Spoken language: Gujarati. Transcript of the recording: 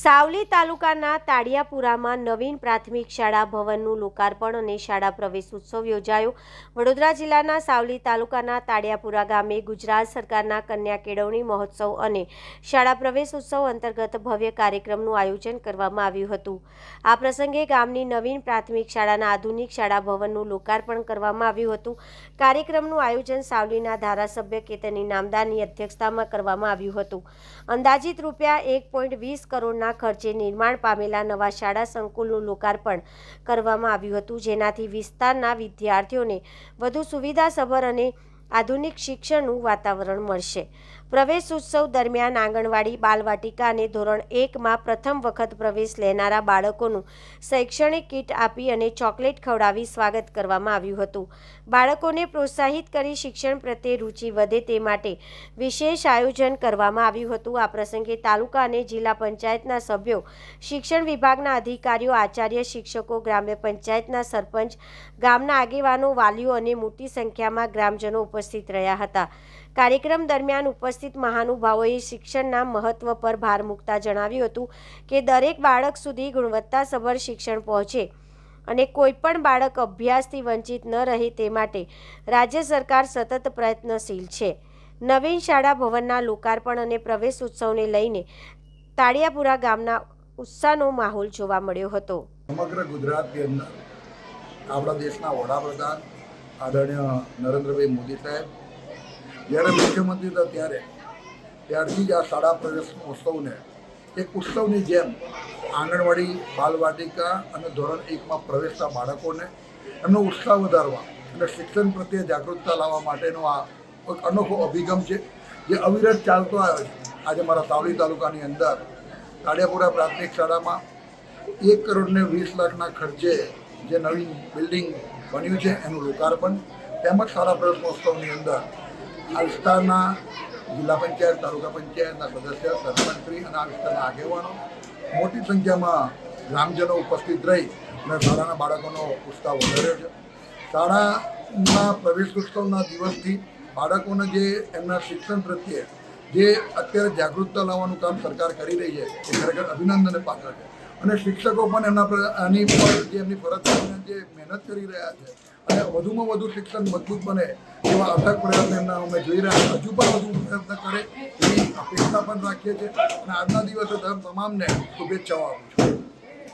સાવલી તાલુકાના તાડિયાપુરામાં નવીન પ્રાથમિક શાળા ભવનનું લોકાર્પણ અને શાળા પ્રવેશ ઉત્સવ યોજાયો। વડોદરા જિલ્લાના સાવલી તાલુકાના તાડિયાપુરા ગામે ગુજરાત સરકારના કન્યા કેળવણી મહોત્સવ અને શાળા પ્રવેશ ઉત્સવ અંતર્ગત ભવ્ય કાર્યક્રમનું આયોજન કરવામાં આવ્યું હતું। આ પ્રસંગે ગામની નવીન પ્રાથમિક શાળાના આધુનિક શાળા ભવનનું લોકાર્પણ કરવામાં આવ્યું હતું। કાર્યક્રમનું આયોજન સાવલીના ધારાસભ્ય કેતન ઇનામદારની અધ્યક્ષતામાં કરવામાં આવ્યું હતું। અંદાજિત રૂપિયા 1.20 કરોડના ખર્ચે નિર્માણ પામેલા નવા શાળા સંકુલનું લોકાર્પણ કરવામાં આવ્યું હતું, જેનાથી વિસ્તારના વિદ્યાર્થીઓને વધુ સુવિધાસભર અને આધુનિક શિક્ષણનું વાતાવરણ મળશે। પ્રવેશ ઉત્સવ દરમિયાન આંગણવાડી, બાલવાટિકા અને ધોરણ 1માં પ્રથમ વખત પ્રવેશ લેનારા બાળકોનું શૈક્ષણિક કીટ આપી અને ચોકલેટ ખવડાવી સ્વાગત કરવામાં આવ્યું હતું। બાળકોને પ્રોત્સાહિત કરી શિક્ષણ પ્રત્યે રુચિ વધે તે માટે વિશેષ આયોજન કરવામાં આવ્યું હતું। આ પ્રસંગે તાલુકા અને જિલ્લા પંચાયતના સભ્યો, શિક્ષણ વિભાગના અધિકારીઓ, આચાર્ય, શિક્ષકો, ગ્રામ્ય પંચાયતના સરપંચ, ગામના આગેવાનો, વાલીઓ અને મોટી સંખ્યામાં ગ્રામજનો ઉપસ્થિત રહ્યા હતા। કાર્યક્રમ દરમિયાન ઉપસ્થિત મહાનુભાવોએ શિક્ષણના મહત્વ પર ભાર મૂકતા જણાવ્યું હતું કે દરેક બાળક સુધી ગુણવત્તાસભર શિક્ષણ પહોંચે અને કોઈપણ બાળક અભ્યાસથી વંચિત ન રહે તે માટે રાજ્ય સરકાર સતત પ્રયત્નશીલ છે। નવીન શાળા ભવનના લોકાર્પણ અને પ્રવેશ ઉત્સવને લઈને તાડિયાપુરા ગામના ઉત્સાહનો માહોલ જોવા મળ્યો હતો। સમગ્ર ગુજરાતની અંદર આપણા દેશના વડાપ્રધાન આદરણીય નરેન્દ્રભાઈ મોદી સાહેબ જ્યારે મુખ્યમંત્રી હતા ત્યારથી જ આ શાળા પ્રવેશ ઉત્સવને એક ઉત્સવની જેમ આંગણવાડી, બાલવાટિકા અને ધોરણ 1માં પ્રવેશતા બાળકોને એમનો ઉત્સાહ વધારવા અને શિક્ષણ પ્રત્યે જાગૃતતા લાવવા માટેનો આ એક અનોખો અભિગમ છે, જે અવિરત ચાલતો આવ્યો છે। આજે મારા સાવલી તાલુકાની અંદર તાડિયાપુરા પ્રાથમિક શાળામાં 1,20,00,000ના ખર્ચે જે નવીન બિલ્ડિંગ બન્યું છે એનું લોકાર્પણ તેમજ શાળા પ્રવેશ મહોત્સવની અંદર આ વિસ્તારના જિલ્લા પંચાયત, તાલુકા પંચાયતના સદસ્ય, સરપંચશ્રી અને આ વિસ્તારના આગેવાનો મોટી સંખ્યામાં ગ્રામજનો ઉપસ્થિત રહી અને શાળાના બાળકોનો ઉત્સાહ વધાર્યો છે। શાળાના પ્રવેશ ઉત્સવના દિવસથી બાળકોને જે એમના શિક્ષણ પ્રત્યે જે અત્યારે જાગૃતતા લાવવાનું કામ સરકાર કરી રહી છે એ ખરેખર અભિનંદનને પાત્ર છે અને શિક્ષકો પણ આની પર જે એમની ફરજ જે મહેનત કરી રહ્યા છે અને વધુમાં વધુ શિક્ષણ મજબૂત બને એવા અથક પ્રયત્ન એમના અમે જોઈ રહ્યા છીએ। હજુ પણ વધુ પ્રયત્ન કરે એવી અપેક્ષા પણ રાખીએ છીએ અને આજના દિવસે તમામને શુભેચ્છાઓ આપું છું।